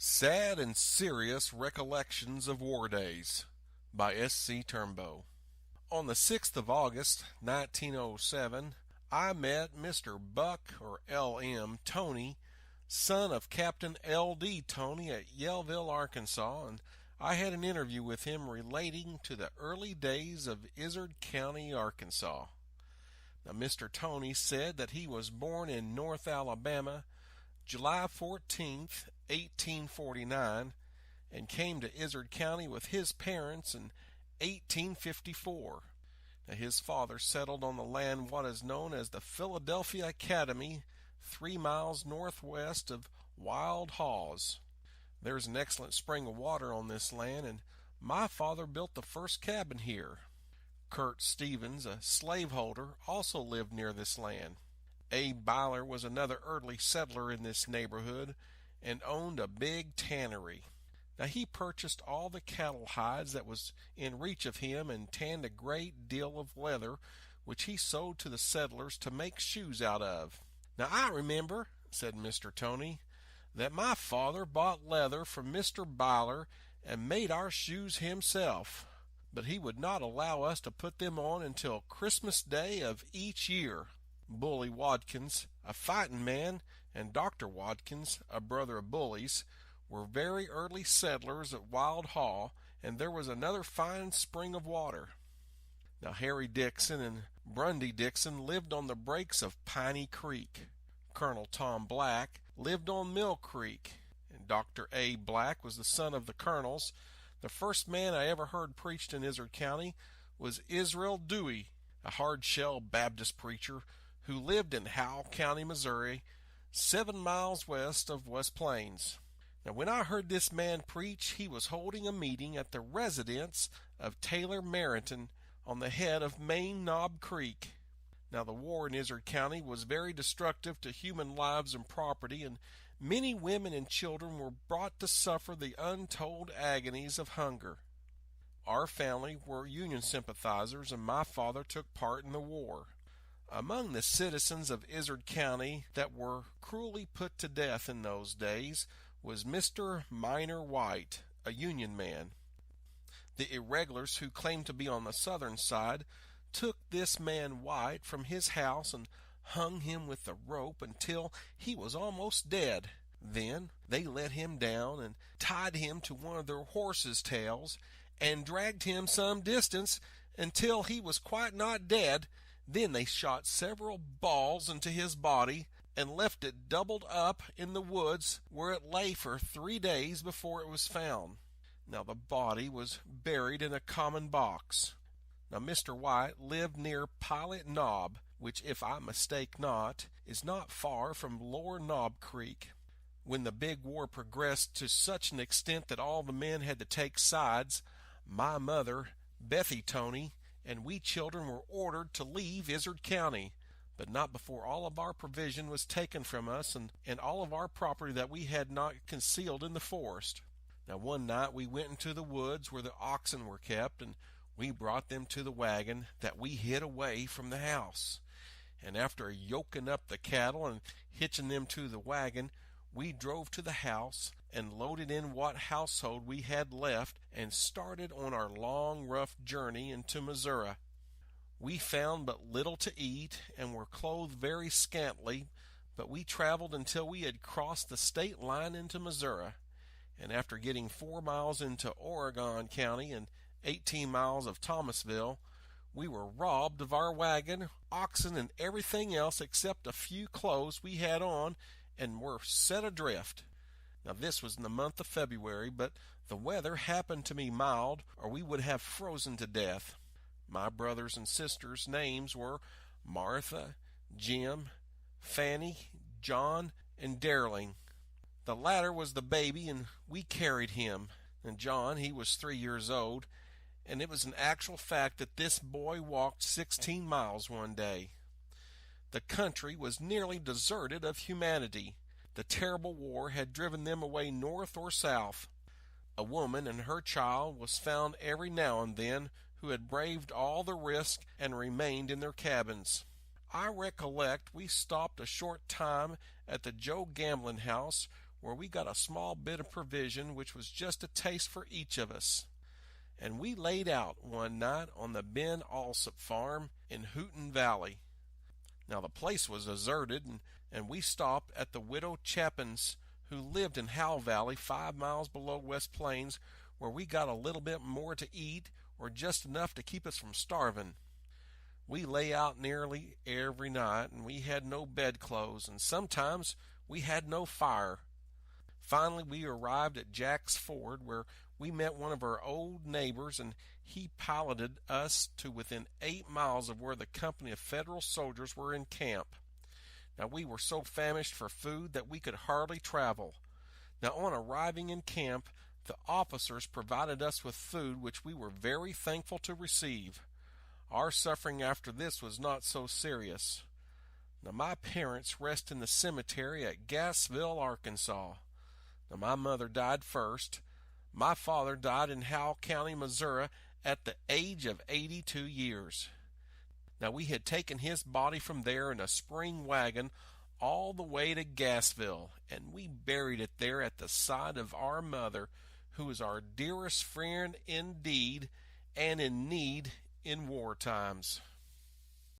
Sad and Serious Recollections of War Days by S.C. Turnbo. On the 6th of August, 1907, I met Mr. Buck, or L.M. Toney, son of Captain L.D. Toney at Yellville, Arkansas, and I had an interview with him relating to the early days of Izard County, Arkansas. Now, Mr. Toney said that he was born in North Alabama July 14th, 1849, and came to Izard County with his parents in 1854. Now, his father settled on the land what is known as the Philadelphia Academy, 3 miles northwest of Wild Haws. There's an excellent spring of water on this land, and my father built the first cabin here. Kurt Stevens, a slaveholder, also lived near this land. Abe Byler was another early settler in this neighborhood and owned a big tannery. Now, he purchased all the cattle hides that was in reach of him and tanned a great deal of leather, which he sold to the settlers to make shoes out of. Now, I remember, said Mr. Toney, that my father bought leather from Mr. Byler and made our shoes himself, but he would not allow us to put them on until Christmas Day of each year. Bully Watkins, a fighting man, and Dr. Watkins, a brother of Bully's, were very early settlers at Wild Haw, and there was another fine spring of water. Now, Harry Dixon and Grundy Dixon lived on the breaks of Piney Creek. Colonel Tom Black lived on Mill Creek, and Dr. A. Black was the son of the colonels. The first man I ever heard preached in Izard County was Israel Dewey, a hard-shell Baptist preacher who lived in Howell County, Missouri, 7 miles west of West Plains. Now, when I heard this man preach, he was holding a meeting at the residence of Taylor Merrington on the head of Main Knob Creek. Now, the war in Izard County was very destructive to human lives and property, and many women and children were brought to suffer the untold agonies of hunger. Our family were Union sympathizers, and my father took part in the war. Among the citizens of Izard County that were cruelly put to death in those days was Mr. Minor White, a Union man. The irregulars who claimed to be on the southern side took this man White from his house and hung him with a rope until he was almost dead. Then they let him down and tied him to one of their horses' tails and dragged him some distance until he was quite not dead. Then they shot several balls into his body and left it doubled up in the woods, where it lay for 3 days before it was found. Now, the body was buried in a common box. Now, Mr. White lived near Pilot Knob, which, if I mistake not, is not far from Lower Knob Creek. When the big war progressed to such an extent that all the men had to take sides, my mother, Bethy Toney, and we children were ordered to leave Izard County, but not before all of our provision was taken from us and all of our property that we had not concealed in the forest. Now, one night we went into the woods where the oxen were kept, and we brought them to the wagon that we hid away from the house. And after yoking up the cattle and hitching them to the wagon, we drove to the house and loaded in what household we had left and started on our long, rough journey into Missouri. We found but little to eat and were clothed very scantily, but we traveled until we had crossed the state line into Missouri, and after getting 4 miles into Oregon County and 18 miles of Thomasville, we were robbed of our wagon, oxen, and everything else except a few clothes we had on, and were set adrift. Now, this was in the month of February, but the weather happened to be mild, or we would have frozen to death. My brothers and sisters' names were Martha, Jim, Fanny, John, and Darling. The latter was the baby, and we carried him. And John, he was 3 years old, and it was an actual fact that this boy walked 16 miles one day. The country was nearly deserted of humanity. The terrible war had driven them away north or south. A woman and her child was found every now and then who had braved all the risk and remained in their cabins. I recollect we stopped a short time at the Joe Gamblin house, where we got a small bit of provision which was just a taste for each of us. And we laid out one night on the Ben Alsop farm in Hooten Valley. Now the place was deserted, and we stopped at the widow Chapin's, who lived in Howell Valley 5 miles below West Plains, where we got a little bit more to eat, or just enough to keep us from starving. We lay out nearly every night, and we had no bedclothes, and sometimes we had no fire. Finally we arrived at Jack's Ford, where we met one of our old neighbors, and he piloted us to within 8 miles of where the company of Federal soldiers were in camp. Now we were so famished for food that we could hardly travel. Now on arriving in camp, the officers provided us with food, which we were very thankful to receive. Our suffering after this was not so serious. Now my parents rest in the cemetery at Gassville, Arkansas. Now my mother died first. My father died in Howell County, Missouri, at the age of 82 years. Now we had taken his body from there in a spring wagon all the way to Gassville, and we buried it there at the side of our mother, who was our dearest friend indeed, and in need in war times.